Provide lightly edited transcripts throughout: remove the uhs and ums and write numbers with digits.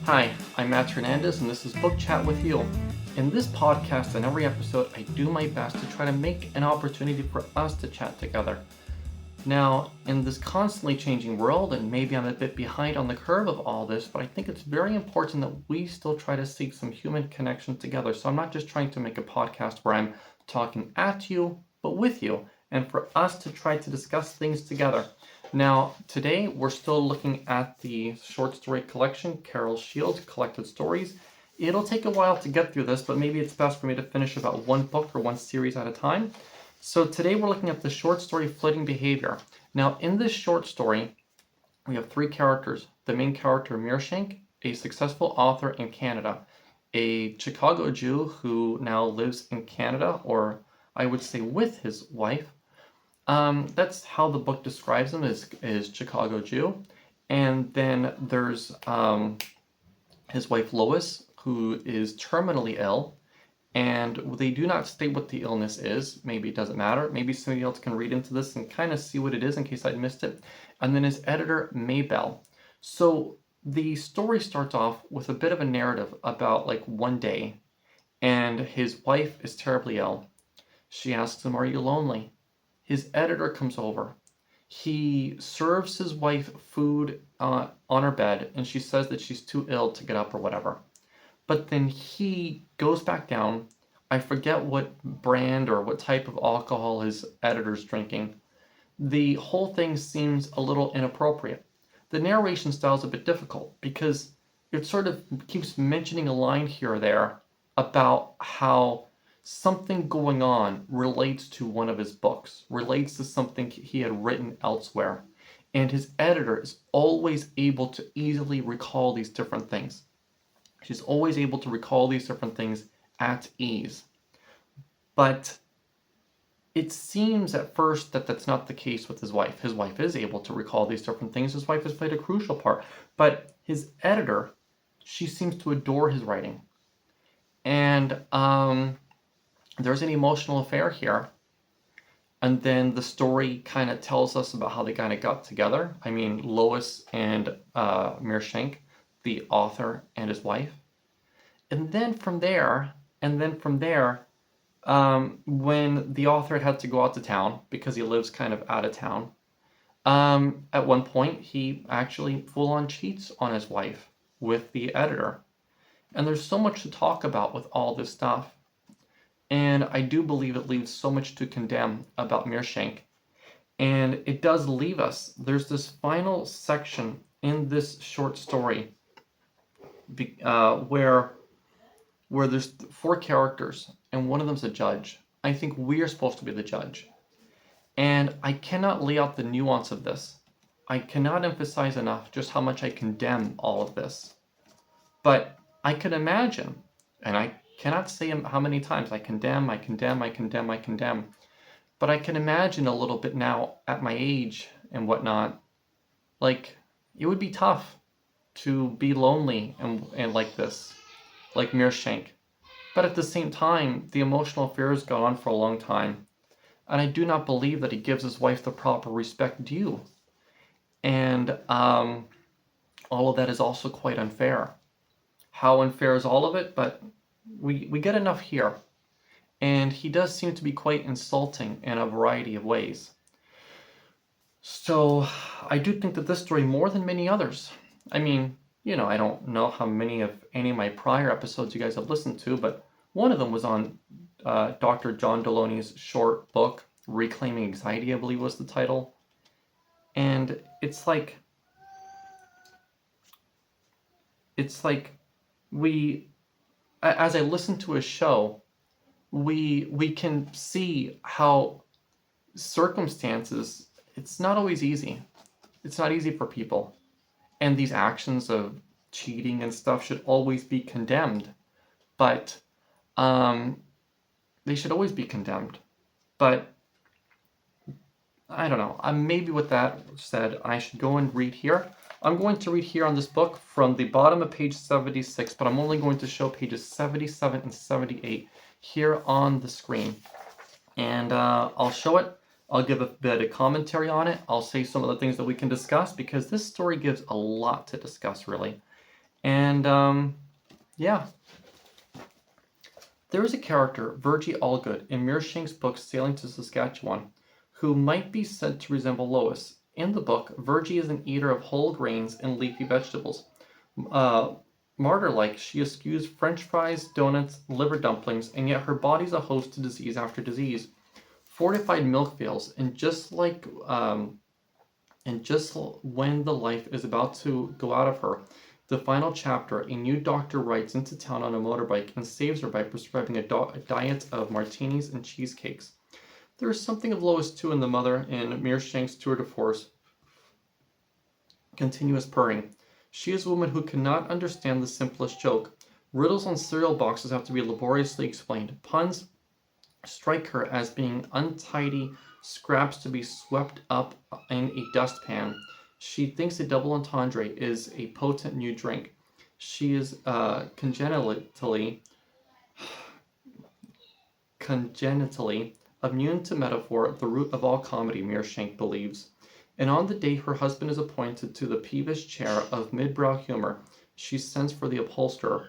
Hi, I'm Matt Hernandez, and this is Book Chat with You. In this podcast and every episode, I do my best to try to make an opportunity for us to chat together. Now, in this constantly changing world, and maybe I'm a bit behind on the curve of all this, but I think it's very important that we still try to seek some human connection together. So I'm not just trying to make a podcast where I'm talking at you, but with you, and for us to try to discuss things together. Now, today we're still looking at the short story collection, Carol Shields Collected Stories. It'll take a while to get through this, but maybe it's best for me to finish about one book or one series at a time. So today we're looking at the short story Flitting Behavior. Now, in this short story, we have three characters. The main character, Meershank, a successful author in Canada, a Chicago Jew who now lives in Canada, or I would say with his wife. That's how the book describes him, is Chicago Jew. And then there's his wife Louise, who is terminally ill, and they do not state what the illness is. Maybe it doesn't matter. Maybe somebody else can read into this and kind of see what it is in case I missed it. And then his editor, Maybell. So the story starts off with a bit of a narrative about like one day, and his wife is terribly ill. She asks him, "Are you lonely?" His editor comes over. He serves his wife food on her bed, and she says that she's too ill to get up or whatever. But then he goes back down. I forget what brand or what type of alcohol his editor's drinking. The whole thing seems a little inappropriate. The narration style is a bit difficult because it sort of keeps mentioning a line here or there about how something going on relates to one of his books, relates to something he had written elsewhere. And his editor is always able to easily recall these different things. She's always able to recall these different things at ease. But it seems at first that that's not the case with his wife. His wife is able to recall these different things. His wife has played a crucial part. But his editor, she seems to adore his writing. And there's an emotional affair here. And then the story kind of tells us about how they kind of got together. I mean, Lois and Meershank, the author and his wife. And then from there, when the author had to go out to town because he lives kind of out of town, at one point he actually full-on cheats on his wife with the editor. And there's so much to talk about with all this stuff. And I do believe it leaves so much to condemn about Meershank. And it does leave us. There's this final section in this short story where there's four characters, and one of them's a judge. I think we are supposed to be the judge. And I cannot lay out the nuance of this. I cannot emphasize enough just how much I condemn all of this. But I can imagine, and I cannot say how many times I condemn, but I can imagine a little bit now at my age and whatnot, like it would be tough to be lonely and like this, like Meershank. But at the same time, the emotional affair has gone on for a long time, and I do not believe that he gives his wife the proper respect due. And all of that is also quite unfair. How unfair is all of it? But we get enough here. And he does seem to be quite insulting in a variety of ways. So I do think that this story, more than many others, I mean, I don't know how many of any of my prior episodes you guys have listened to, but one of them was on Dr. John Deloney's short book, Reclaiming Anxiety, I believe was the title. And it's like we, as I listen to his show, we can see how circumstances, it's not always easy. It's not easy for people. And these actions of cheating and stuff should always be condemned. But they should always be condemned. But I don't know. Maybe with that said, I should go and read here. I'm going to read here on this book from the bottom of page 76, but I'm only going to show pages 77 and 78 here on the screen. And I'll show it. I'll give a bit of commentary on it. I'll say some of the things that we can discuss because this story gives a lot to discuss, really. And yeah. There is a character, Virgie Allgood, in Meershank's book Sailing to Saskatchewan, who might be said to resemble Lois. In the book, Virgie is an eater of whole grains and leafy vegetables. Uh, Martyr-like, she eschews French fries, donuts, liver dumplings, and yet her body's a host to disease after disease. Fortified milk fails, and just when the life is about to go out of her, the final chapter, a new doctor rides into town on a motorbike and saves her by prescribing a diet of martinis and cheesecakes. There is something of Lois too in the mother in Meershank's tour de force, continuous purring. She is a woman who cannot understand the simplest joke. Riddles on cereal boxes have to be laboriously explained. Puns strike her as being untidy scraps to be swept up in a dustpan. She thinks a double entendre is a potent new drink. She is congenitally immune to metaphor, the root of all comedy, Meershank believes. And on the day her husband is appointed to the peevish chair of mid-brow humor, she sends for the upholsterer.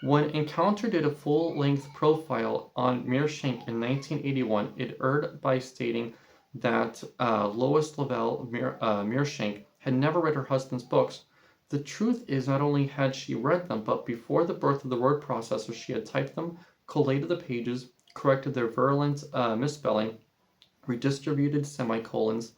When Encounter did a full-length profile on Meershank in 1981, it erred by stating that Lois Lavelle Meershank had never read her husband's books. The truth is, not only had she read them, but before the birth of the word processor, she had typed them, collated the pages, corrected their virulent misspelling, redistributed semicolons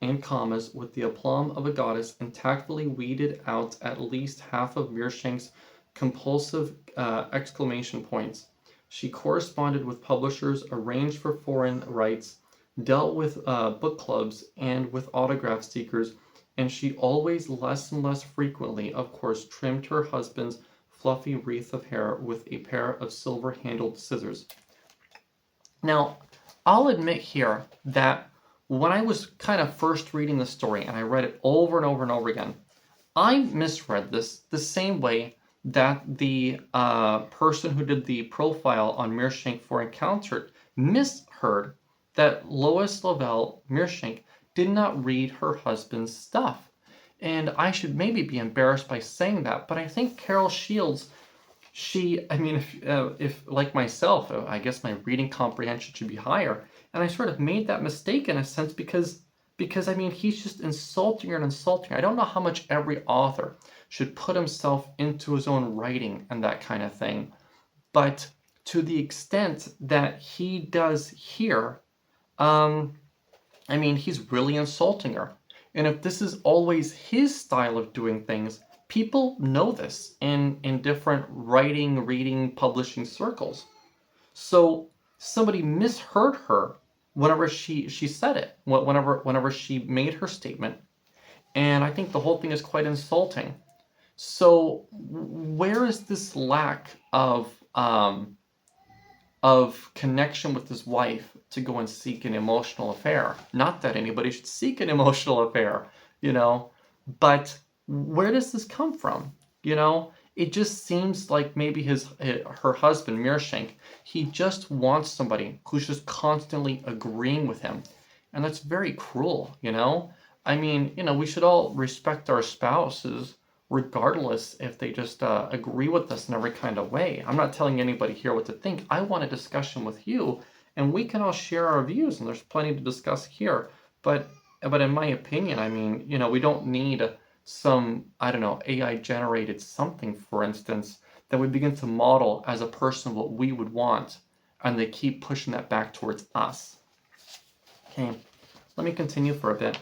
and commas with the aplomb of a goddess, and tactfully weeded out at least half of Meershank's compulsive exclamation points. She corresponded with publishers, arranged for foreign rights, dealt with book clubs and with autograph seekers, and she always less and less frequently, of course, trimmed her husband's fluffy wreath of hair with a pair of silver-handled scissors. Now, I'll admit here that when I was kind of first reading the story and I read it over and over and over again, I misread this the same way that the person who did the profile on Meershank for Encountered misheard that Lois Lavelle Meershank did not read her husband's stuff. And I should maybe be embarrassed by saying that, but I think Carol Shields, if like myself, I guess my reading comprehension should be higher. And I sort of made that mistake in a sense because he's just insulting her and insulting her. I don't know how much every author should put himself into his own writing and that kind of thing. But to the extent that he does here, he's really insulting her. And if this is always his style of doing things, people know this in different writing, reading, publishing circles. So somebody misheard her whenever she said it, whenever she made her statement. And I think the whole thing is quite insulting. So where is this lack of connection with his wife to go and seek an emotional affair? Not that anybody should seek an emotional affair, but where does this come from? It just seems like maybe her husband, Meershank, he just wants somebody who's just constantly agreeing with him. And that's very cruel, we should all respect our spouses regardless if they just agree with us in every kind of way. I'm not telling anybody here what to think. I want a discussion with you, and we can all share our views, and there's plenty to discuss here. But in my opinion, we don't need some, AI generated something, for instance, that would begin to model as a person what we would want, and they keep pushing that back towards us. Okay, let me continue for a bit.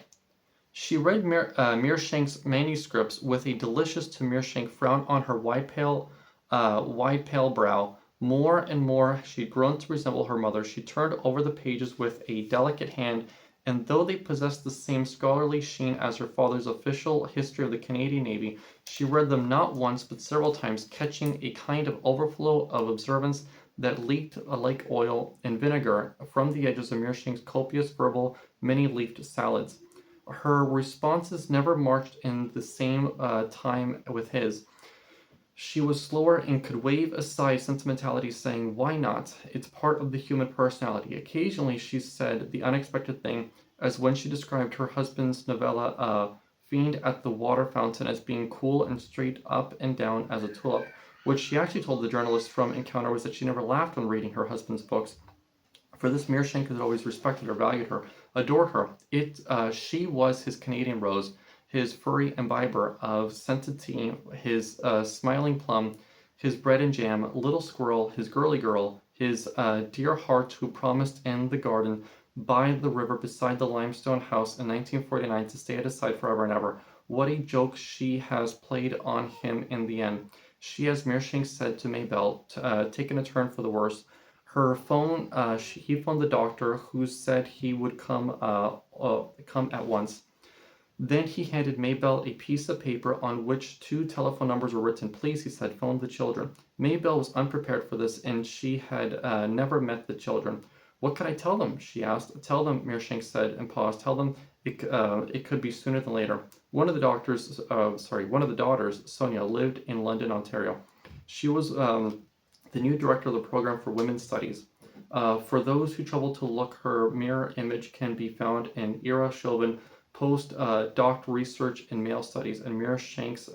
She read Meershank's manuscripts with a delicious to Meershank frown on her wide pale brow. More and more she'd grown to resemble her mother. She turned over the pages with a delicate hand, and though they possessed the same scholarly sheen as her father's official history of the Canadian Navy, she read them not once but several times, catching a kind of overflow of observance that leaked like oil and vinegar from the edges of Meershank's copious verbal many-leafed salads. Her responses never marched in the same time with his. She was slower and could wave aside sentimentality, saying, "Why not? It's part of the human personality." Occasionally she said the unexpected thing, as when she described her husband's novella, beamed at the water fountain as being cool and straight up and down as a tulip. What she actually told the journalist from Encounter was that she never laughed when reading her husband's books. For this, Meershank had always respected her, valued her, adored her. She was his Canadian rose, his furry imbiber of scented tea, his smiling plum, his bread and jam, little squirrel, his girly girl, his dear heart who promised in the garden by the river beside the limestone house in 1949 to stay at his side forever and ever. What a joke she has played on him in the end. She, as Meershank said to Maybell, taken a turn for the worse. Her phone, he phoned the doctor, who said he would come at once. Then he handed Maybell a piece of paper on which 2 telephone numbers were written. Please, he said, phone the children. Maybell was unprepared for this, and she had never met the children. What could I tell them? She asked. Tell them, Meershank said, and paused. Tell them it could be sooner than later. One of the daughters, Sonia, lived in London, Ontario. She was the new director of the program for women's studies. For those who trouble to look, her mirror image can be found in Ira Chauvin post-doc research in male studies and Meershank's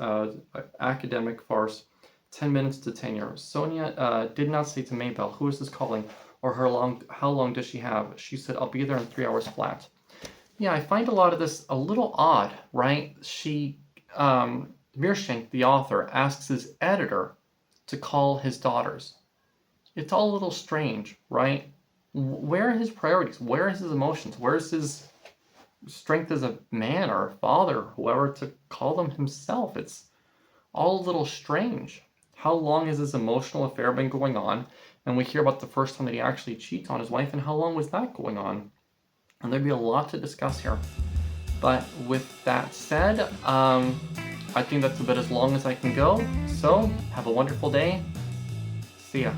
academic farce, 10 minutes to tenure. Sonia did not say to Maybell, who is this calling, or how long does she have? She said, I'll be there in 3 hours flat. Yeah, I find a lot of this a little odd, right? Meershank, the author, asks his editor to call his daughters. It's all a little strange, right? Where are his priorities? Where are his emotions? Where's his strength as a man or a father, whoever, to call them himself? It's all a little strange. How long has this emotional affair been going on? And we hear about the first time that he actually cheats on his wife, and how long was that going on? And there'd be a lot to discuss here. But with that said, I think that's a bit as long as I can go. So, have a wonderful day. See ya.